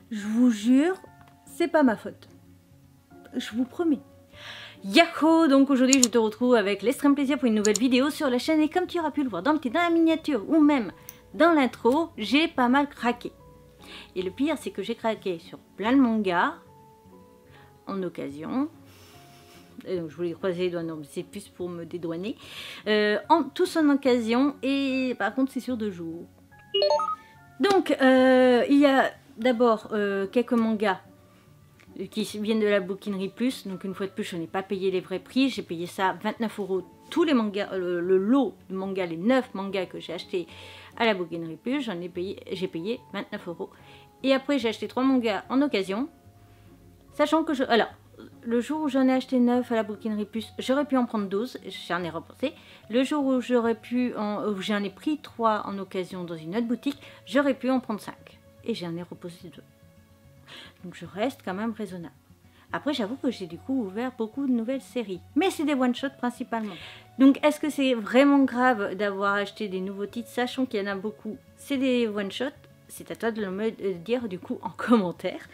Je vous jure, c'est pas ma faute. Je vous promets. Yahoo! Donc aujourd'hui je te retrouve avec l'extrême plaisir pour une nouvelle vidéo sur la chaîne et comme tu auras pu le voir dans la miniature ou même dans l'intro, j'ai pas mal craqué. Et le pire c'est que j'ai craqué sur plein de mangas en occasion. Et donc je voulais croiser les doigts, non c'est plus pour me dédouaner. Tous en occasion et par contre c'est sur 2 jours. Donc il y a d'abord quelques mangas qui viennent de la Bouquinerie Plus. Donc une fois de plus, je n'ai pas payé les vrais prix. J'ai payé ça 29 €. Tous les mangas, le lot de mangas, les 9 mangas que j'ai achetés à la Bouquinerie Plus, j'ai payé 29 €. Et après, j'ai acheté 3 mangas en occasion. Sachant que alors, le jour où j'en ai acheté 9 à la Bouquinerie Plus, j'aurais pu en prendre 12. J'en ai remboursé. Le jour où j'en ai pris 3 en occasion dans une autre boutique, j'aurais pu en prendre 5. Et j'en ai reposé 2. Donc je reste quand même raisonnable. Après j'avoue que j'ai du coup ouvert beaucoup de nouvelles séries. Mais c'est des one-shots principalement. Donc est-ce que c'est vraiment grave d'avoir acheté des nouveaux titres sachant qu'il y en a beaucoup? C'est des one-shots. C'est à toi de me dire du coup en commentaire.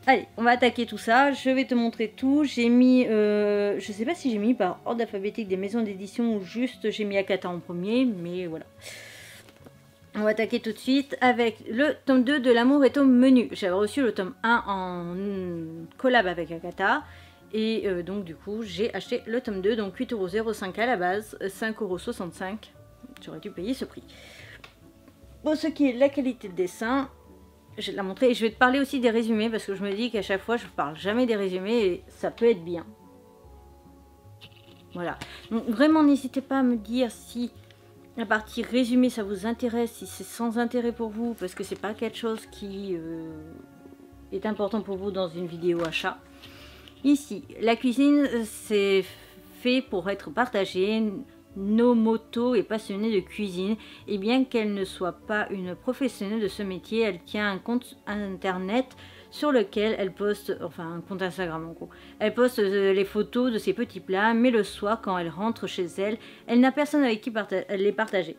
Allez, on va attaquer tout ça. Je vais te montrer tout. J'ai mis, je sais pas si j'ai mis par ordre alphabétique des maisons d'édition ou juste j'ai mis Akata en premier. Mais voilà. On va attaquer tout de suite avec le tome 2 de L'amour est au menu. J'avais reçu le tome 1 en collab avec Akata. Et donc du coup j'ai acheté le tome 2. Donc 8,05 € à la base. 5,65 €. J'aurais dû payer ce prix. Pour ce qui est de la qualité de dessin, je vais te la montrer. Et je vais te parler aussi des résumés. Parce que je me dis qu'à chaque fois je ne parle jamais des résumés. Et ça peut être bien. Voilà. Donc vraiment n'hésitez pas à me dire si la partie résumé ça vous intéresse, si c'est sans intérêt pour vous, parce que c'est pas quelque chose qui est important pour vous dans une vidéo achat. Ici, la cuisine c'est fait pour être partagée. Nomoto est passionnée de cuisine et bien qu'elle ne soit pas une professionnelle de ce métier, elle tient un compte internet sur lequel elle poste, enfin un compte Instagram en gros, elle poste les photos de ses petits plats, mais le soir quand elle rentre chez elle, elle n'a personne avec qui les partager.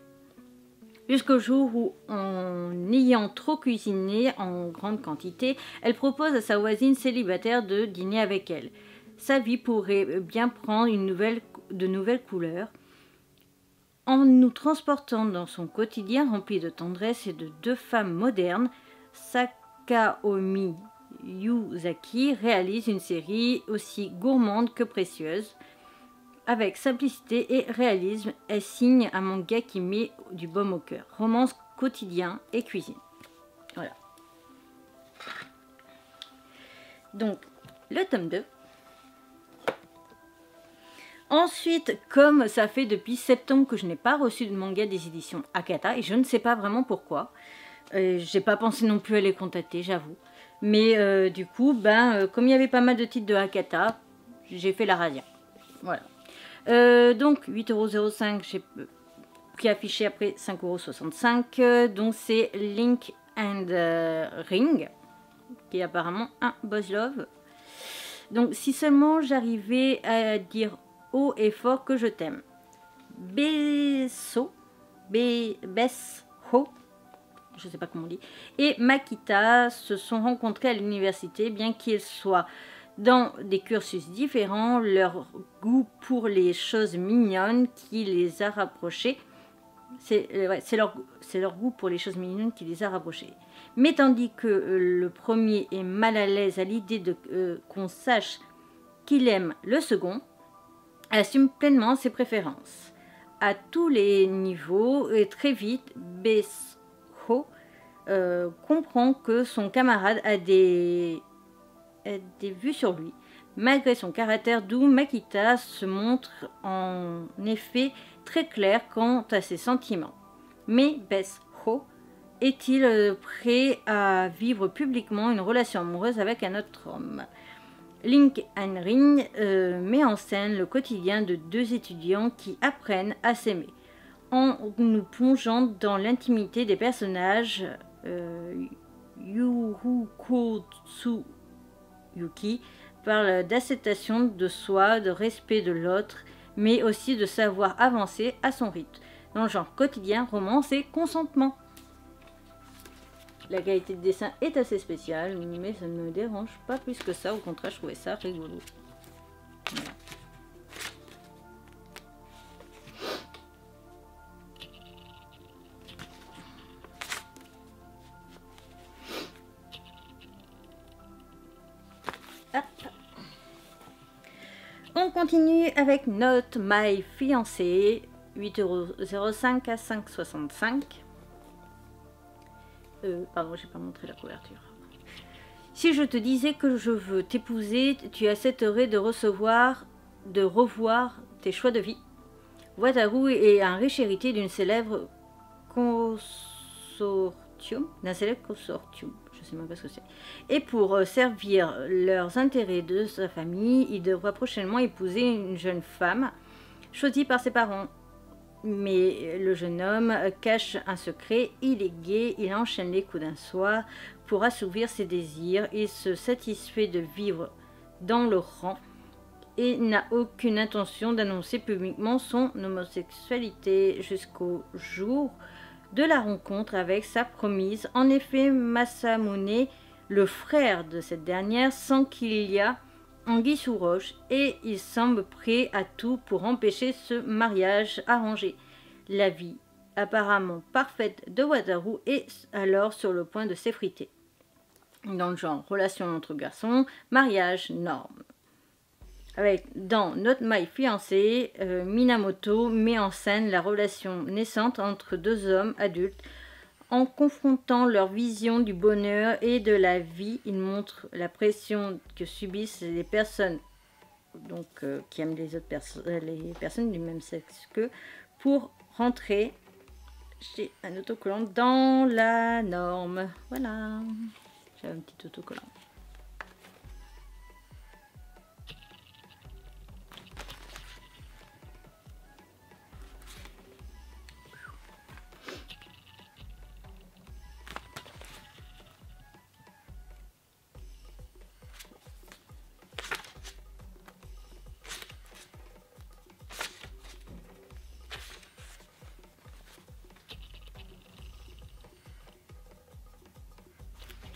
Jusqu'au jour où, en ayant trop cuisiné en grande quantité, elle propose à sa voisine célibataire de dîner avec elle. Sa vie pourrait bien prendre de nouvelles couleurs. En nous transportant dans son quotidien rempli de tendresse et de 2 femmes modernes, Sakaomi Yuzaki réalise une série aussi gourmande que précieuse. Avec simplicité et réalisme, elle signe un manga qui met du baume au cœur. Romance, quotidien et cuisine. Voilà. Donc, le tome 2. Ensuite, comme ça fait depuis septembre que je n'ai pas reçu de manga des éditions Akata, et je ne sais pas vraiment pourquoi, j'ai pas pensé non plus à les contacter, j'avoue. Mais du coup, comme il y avait pas mal de titres de Akata, j'ai fait la radia. Voilà. Donc 8,05 €, qui est affiché après 5,65 €. Donc c'est Link and Ring, qui est apparemment un boss love. Donc si seulement j'arrivais à dire haut et fort que je t'aime. Besso, je sais pas comment on dit, et Makita se sont rencontrés à l'université, bien qu'ils soient dans des cursus différents, leur goût pour les choses mignonnes qui les a rapprochés. C'est leur goût pour les choses mignonnes qui les a rapprochés. Mais tandis que le premier est mal à l'aise à l'idée qu'on sache qu'il aime le second, assume pleinement ses préférences. À tous les niveaux, et très vite, Besso comprend que son camarade a des vues sur lui. Malgré son caractère doux, Makita se montre en effet très clair quant à ses sentiments. Mais Besso est-il prêt à vivre publiquement une relation amoureuse avec un autre homme? Link and Ring met en scène le quotidien de 2 étudiants qui apprennent à s'aimer. En nous plongeant dans l'intimité des personnages, Yuruko Tsuyuki parle d'acceptation de soi, de respect de l'autre, mais aussi de savoir avancer à son rythme, dans le genre quotidien, romance et consentement. La qualité de dessin est assez spéciale, mais ça ne me dérange pas plus que ça. Au contraire, je trouvais ça rigolo. Voilà. On continue avec Not My Fiancé, 8,05 à 5,65 €. Pardon, j'ai pas montré la couverture. Si je te disais que je veux t'épouser, tu accepterais de revoir tes choix de vie. Wataru est un riche héritier d'une célèbre consortium, je sais même pas ce que c'est. Et pour servir leurs intérêts de sa famille, il devra prochainement épouser une jeune femme choisie par ses parents. Mais le jeune homme cache un secret, il est gai, il enchaîne les coups d'un soir pour assouvir ses désirs, il se satisfait de vivre dans le rang et n'a aucune intention d'annoncer publiquement son homosexualité jusqu'au jour de la rencontre avec sa promise. En effet, Masamune, le frère de cette dernière, sent qu'il y a anguille sous roche et il semble prêt à tout pour empêcher ce mariage arrangé. La vie apparemment parfaite de Wataru est alors sur le point de s'effriter. Dans le genre relation entre garçons, mariage, norme. Dans Not My Fiancé, Minamoto met en scène la relation naissante entre deux hommes adultes. En confrontant leur vision du bonheur et de la vie, il montre la pression que subissent les personnes qui aiment les personnes du même sexe qu'eux pour rentrer chez un autocollant dans la norme. Voilà, j'ai un petit autocollant.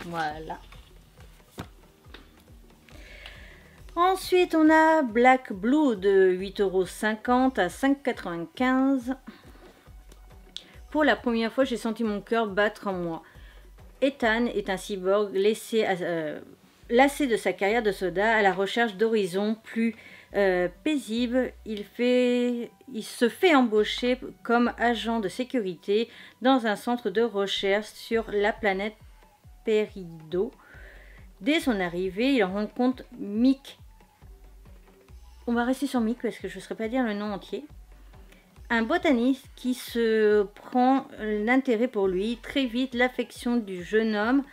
Voilà. Ensuite, on a Black Blue de 8,50 € à 5,95 €. Pour la première fois, j'ai senti mon cœur battre en moi. Ethan est un cyborg lassé de sa carrière de soldat à la recherche d'horizons plus paisibles. Il se fait embaucher comme agent de sécurité dans un centre de recherche sur la planète Perido. Dès son arrivée, il rencontre Mick. On va rester sur Mick parce que je ne saurais pas dire le nom entier. Un botaniste qui se prend l'intérêt pour lui. Très vite, l'affection du jeune homme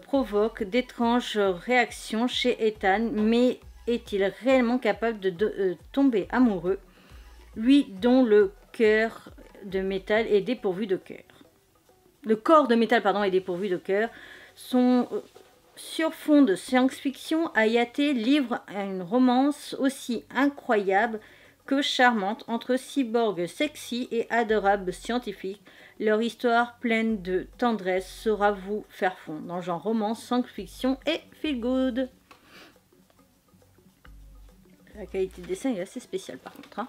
provoque d'étranges réactions chez Ethan. Mais est-il réellement capable de tomber amoureux, lui dont le cœur de métal est dépourvu de cœur? Le corps de métal, pardon, est dépourvu de cœur. Sur fond de science-fiction, Hayate livre une romance aussi incroyable que charmante entre cyborgs sexy et adorables scientifiques. Leur histoire pleine de tendresse saura vous faire fondre dans le genre romance, science-fiction et feel good. La qualité de dessin est assez spéciale par contre. Hein.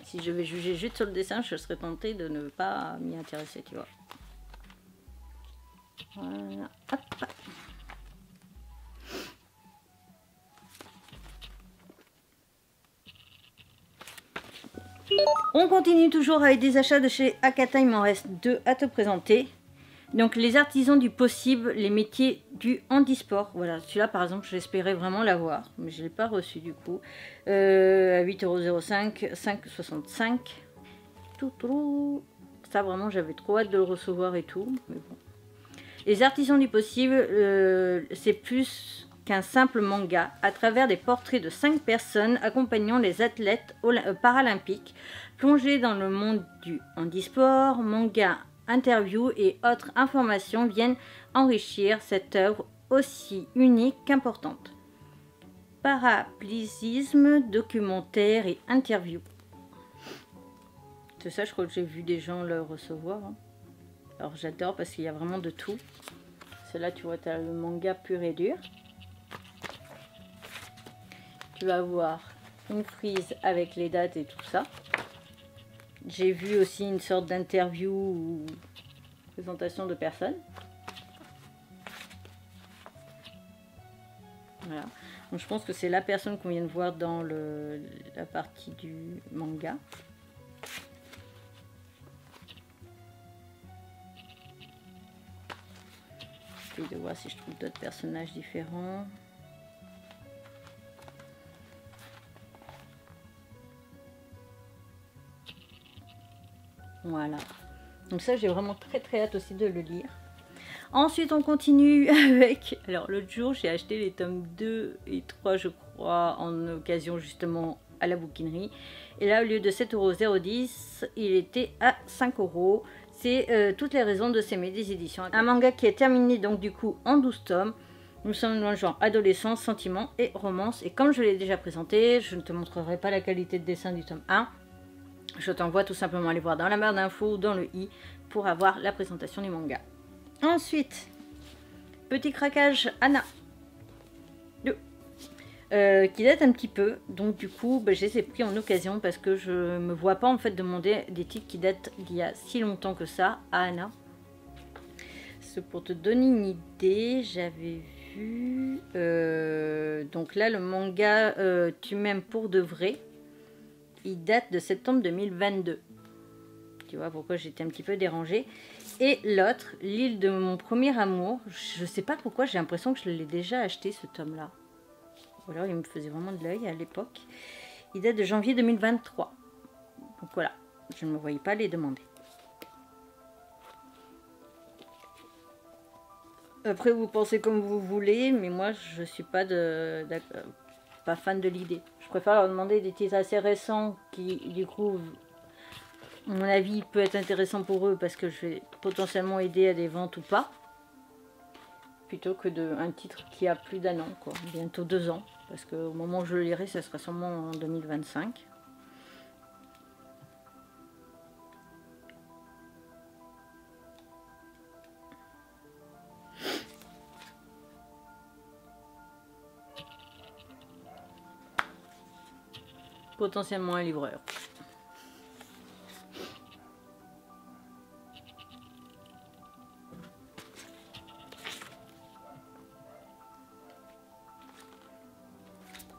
Si je vais juger juste sur le dessin, je serais tentée de ne pas m'y intéresser, tu vois. Voilà, hop. On continue toujours avec des achats de chez Akata, il m'en reste 2 à te présenter. Donc les artisans du possible, les métiers du handisport. Voilà, celui-là par exemple, j'espérais vraiment l'avoir, mais je ne l'ai pas reçu du coup. À 8,05 €, 5,65 €. Ça vraiment, j'avais trop hâte de le recevoir et tout, mais bon. Les artisans du possible, c'est plus qu'un simple manga, à travers des portraits de 5 personnes accompagnant les athlètes paralympiques, plongés dans le monde du handisport. Manga, interviews et autres informations viennent enrichir cette œuvre aussi unique qu'importante. Paraplégisme, documentaire et interview. Ça, je crois que j'ai vu des gens le recevoir. Hein. Alors j'adore parce qu'il y a vraiment de tout. Là, tu vois, tu as le manga pur et dur. Tu vas avoir une frise avec les dates et tout ça. J'ai vu aussi une sorte d'interview ou présentation de personnes. Voilà. Donc je pense que c'est la personne qu'on vient de voir dans la partie du manga. De voir si je trouve d'autres personnages différents. Voilà. Donc ça, j'ai vraiment très hâte aussi de le lire. Ensuite, on continue avec... Alors, l'autre jour, j'ai acheté les tomes 2 et 3, je crois, en occasion justement à la bouquinerie. Et là, au lieu de 7,010 €, il était à 5 €. C'est toutes les raisons de s'aimer des éditions. Un manga qui est terminé donc du coup en 12 tomes. Nous sommes dans le genre adolescence, sentiment et romance. Et comme je l'ai déjà présenté, je ne te montrerai pas la qualité de dessin du tome 1. Je t'envoie tout simplement aller voir dans la barre d'infos ou dans le i pour avoir la présentation du manga. Ensuite, petit craquage Anna. Qui date un petit peu, donc du coup je les ai pris en occasion parce que je me vois pas en fait demander des titres qui datent d'il y a si longtemps que ça à Anna. C'est pour te donner une idée, j'avais vu donc là le manga Tu m'aimes pour de vrai, il date de septembre 2022. Tu vois pourquoi j'étais un petit peu dérangée. Et l'autre, L'île de mon premier amour, je sais pas pourquoi j'ai l'impression que je l'ai déjà acheté ce tome là. Ou alors il me faisait vraiment de l'œil à l'époque. Il date de janvier 2023. Donc voilà, je ne me voyais pas les demander. Après vous pensez comme vous voulez, mais moi je suis pas pas fan de l'idée. Je préfère leur demander des titres assez récents qui du coup, à mon avis, peut être intéressant pour eux parce que je vais potentiellement aider à des ventes ou pas. Plutôt que un titre qui a plus d'1 an, quoi, bientôt 2 ans. Parce qu'au moment où je le lirai, ça sera sûrement en 2025. Potentiellement un livreur.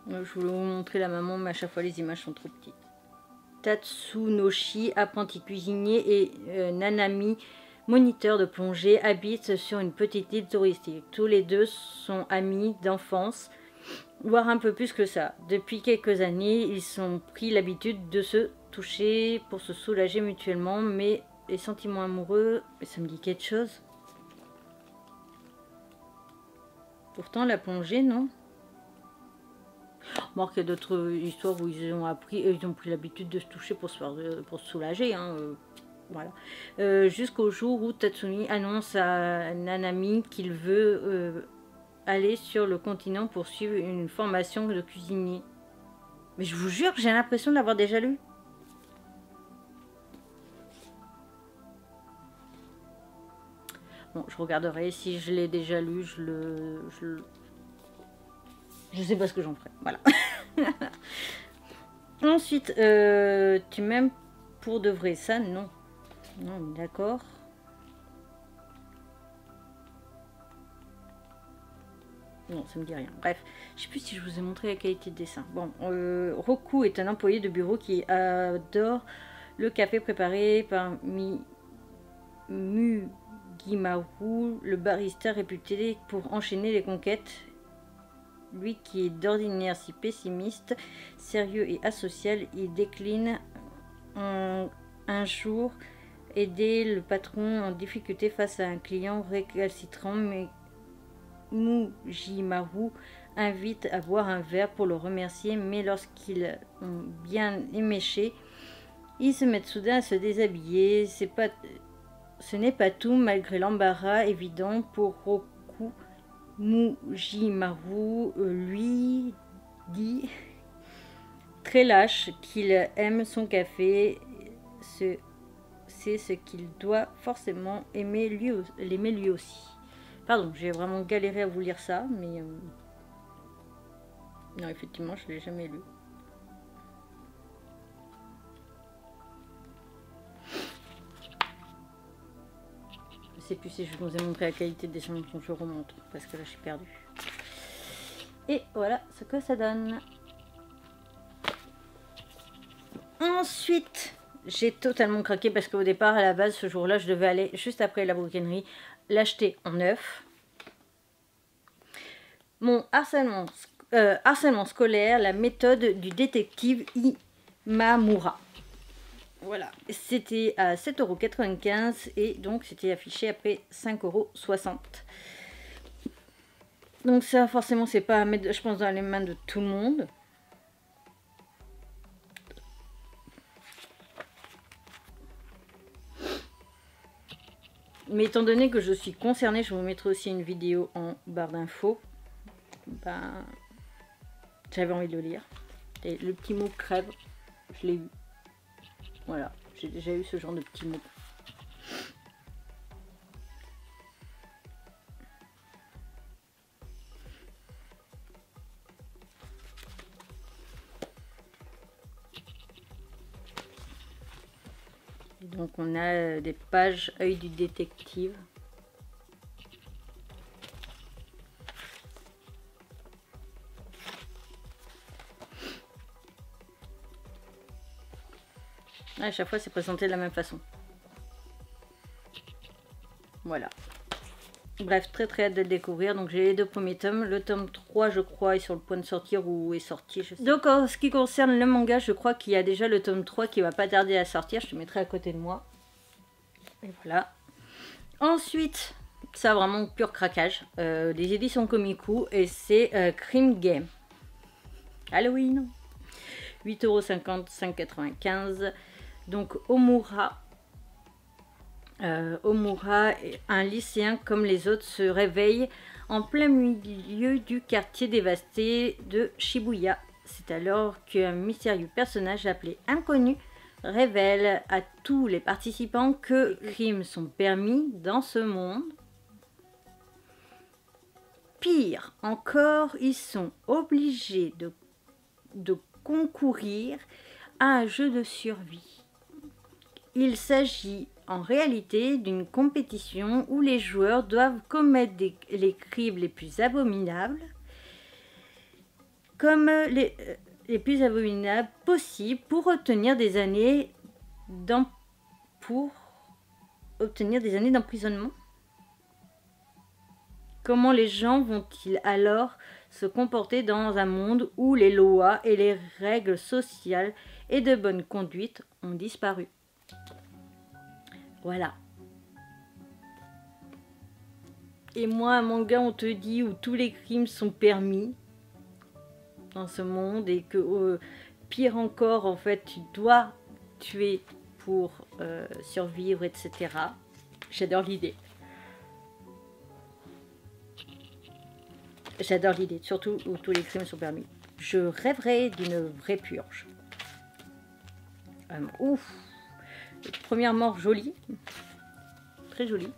Je voulais vous montrer la maman, mais à chaque fois les images sont trop petites. Tatsunoshi, apprenti cuisinier, et Nanami, moniteur de plongée, habitent sur une petite île touristique. Tous les deux sont amis d'enfance, voire un peu plus que ça. Depuis quelques années, ils ont pris l'habitude de se toucher pour se soulager mutuellement, mais les sentiments amoureux, ça me dit quelque chose. Pourtant, la plongée, non? Bon, il y a d'autres histoires où ils ont pris l'habitude de se toucher pour se soulager. Hein, voilà. Jusqu'au jour où Tatsumi annonce à Nanami qu'il veut aller sur le continent pour suivre une formation de cuisinier. Mais je vous jure que j'ai l'impression de l'avoir déjà lu. Bon, je regarderai. Si je l'ai déjà lu, je sais pas ce que j'en ferai. Voilà. Ensuite, tu m'aimes pour de vrai, ça non. Non, d'accord. Non, ça me dit rien. Bref, je sais plus si je vous ai montré la qualité de dessin. Bon, Roku est un employé de bureau qui adore le café préparé par Mugimaru, le barista réputé pour enchaîner les conquêtes. Lui qui est d'ordinaire si pessimiste, sérieux et asocial, il décline un jour aider le patron en difficulté face à un client récalcitrant, mais Mugimaru invite à boire un verre pour le remercier, mais lorsqu'ils ont bien éméché, ils se mettent soudain à se déshabiller. Ce n'est pas tout, malgré l'embarras évident pour Roku. Mugimaru lui dit, très lâche, qu'il aime son café, c'est ce qu'il doit forcément aimer l'aimer lui aussi. Pardon, j'ai vraiment galéré à vous lire ça, mais non, effectivement, je ne l'ai jamais lu. Je ne sais plus si je vous ai montré la qualité des dessins dont je remonte, parce que là, je suis perdue. Et voilà ce que ça donne. Ensuite, j'ai totalement craqué parce qu'au départ, à la base, ce jour-là, je devais aller juste après la bouquinerie, l'acheter en neuf. Mon harcèlement scolaire, la méthode du détective Imamura. Voilà, c'était à 7,95 € et donc c'était affiché après 5,60 €. Donc ça, forcément, c'est pas à mettre, je pense, dans les mains de tout le monde. Mais étant donné que je suis concernée, je vous mettrai aussi une vidéo en barre d'infos. Ben, j'avais envie de le lire. Et le petit mot crève, je l'ai eu. Voilà, j'ai déjà eu ce genre de petit mot. Donc on a des pages œil du détective. À chaque fois c'est présenté de la même façon. Voilà. Bref, très hâte de le découvrir. Donc j'ai les 2 premiers tomes. Le tome 3 je crois est sur le point de sortir ou est sorti. Je sais. Donc en ce qui concerne le manga, je crois qu'il y a déjà le tome 3 qui va pas tarder à sortir. Je te mettrai à côté de moi. Et voilà. Ensuite, ça vraiment pur craquage. Des éditions Komiku et c'est Crime Game. Halloween. 8,50 €, 5,95 €. Donc Omura. Omura, un lycéen comme les autres, se réveille en plein milieu du quartier dévasté de Shibuya. C'est alors qu'un mystérieux personnage appelé Inconnu révèle à tous les participants que les crimes sont permis dans ce monde. Pire encore, ils sont obligés de concourir à un jeu de survie. Il s'agit en réalité d'une compétition où les joueurs doivent commettre les crimes les plus abominables, comme les plus abominables possibles pour obtenir des années d'emprisonnement. Comment les gens vont-ils alors se comporter dans un monde où les lois et les règles sociales et de bonne conduite ont disparu? Voilà. Et moi, un manga, on te dit où tous les crimes sont permis dans ce monde et que pire encore, en fait, tu dois tuer pour survivre, etc. J'adore l'idée. J'adore l'idée, surtout où tous les crimes sont permis. Je rêverais d'une vraie purge. Ouf. Première mort jolie. Très jolie.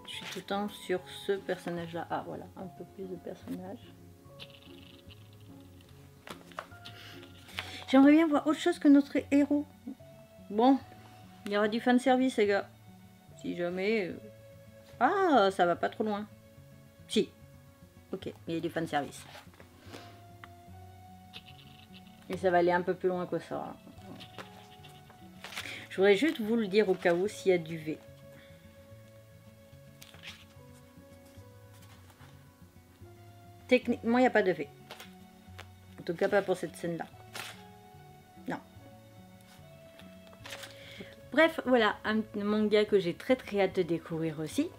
Je suis tout le temps sur ce personnage-là. Ah voilà, un peu plus de personnages. J'aimerais bien voir autre chose que notre héros. Bon, il y aura du fanservice, les gars. Si jamais... Ah, ça va pas trop loin. Si. Ok, il y a du fanservice. Et ça va aller un peu plus loin que ça. Je voudrais juste vous le dire au cas où s'il y a du V. Techniquement, il n'y a pas de V. En tout cas, pas pour cette scène-là. Non. Bref, voilà, un manga que j'ai très hâte de découvrir aussi.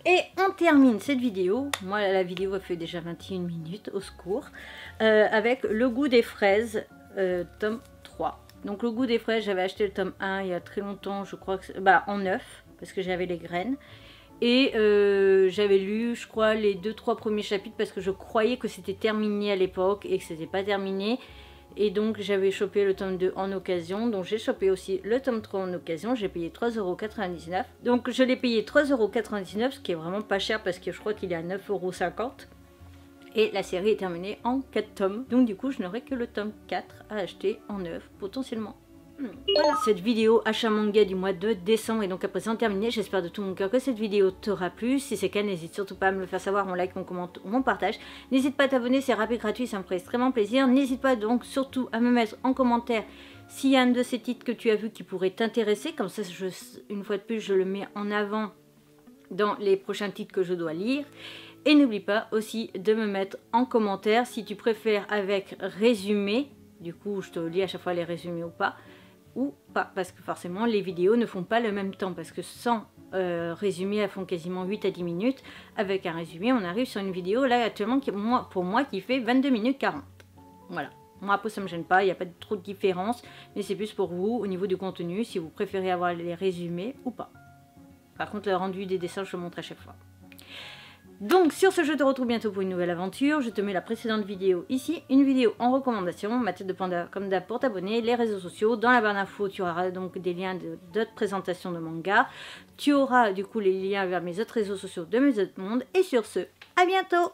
Et on termine cette vidéo, moi la vidéo a fait déjà 21 minutes, au secours, avec Le Goût des fraises, tome 3. Donc Le Goût des fraises, j'avais acheté le tome 1 il y a très longtemps, je crois que en neuf, parce que j'avais les graines. Et j'avais lu, je crois, les 2-3 premiers chapitres parce que je croyais que c'était terminé à l'époque et que c'était pas terminé. Et donc j'avais chopé le tome 2 en occasion. Donc j'ai chopé aussi le tome 3 en occasion. J'ai payé 3,99 €. Donc je l'ai payé 3,99 €, ce qui est vraiment pas cher parce que je crois qu'il est à 9,50 €. Et la série est terminée en 4 tomes. Donc du coup je n'aurai que le tome 4 à acheter en neuf potentiellement. Voilà, cette vidéo achat manga du mois de décembre est donc à présent terminée. J'espère de tout mon cœur que cette vidéo t'aura plu. Si c'est le cas, n'hésite surtout pas à me le faire savoir, mon like, mon commentaire ou mon partage. N'hésite pas à t'abonner, c'est rapide, gratuit, ça me ferait extrêmement plaisir. N'hésite pas donc surtout à me mettre en commentaire s'il y a un de ces titres que tu as vu qui pourrait t'intéresser. Comme ça, une fois de plus, je le mets en avant dans les prochains titres que je dois lire. Et n'oublie pas aussi de me mettre en commentaire si tu préfères avec résumé. Du coup, je te lis à chaque fois les résumés ou pas, parce que forcément les vidéos ne font pas le même temps, parce que sans résumé elles font quasiment 8 à 10 minutes, avec un résumé on arrive sur une vidéo là actuellement pour moi qui fait 22 minutes 40. Voilà, moi après ça me gêne pas, il n'y a pas trop de différence, mais c'est plus pour vous au niveau du contenu, si vous préférez avoir les résumés ou pas. Par contre le rendu des dessins je le montre à chaque fois. Donc sur ce, je te retrouve bientôt pour une nouvelle aventure. Je te mets la précédente vidéo ici, une vidéo en recommandation, ma tête de panda comme d'hab pour t'abonner, les réseaux sociaux. Dans la barre d'infos, tu auras donc des liens d'autres présentations de manga. Tu auras du coup les liens vers mes autres réseaux sociaux de mes autres mondes. Et sur ce, à bientôt!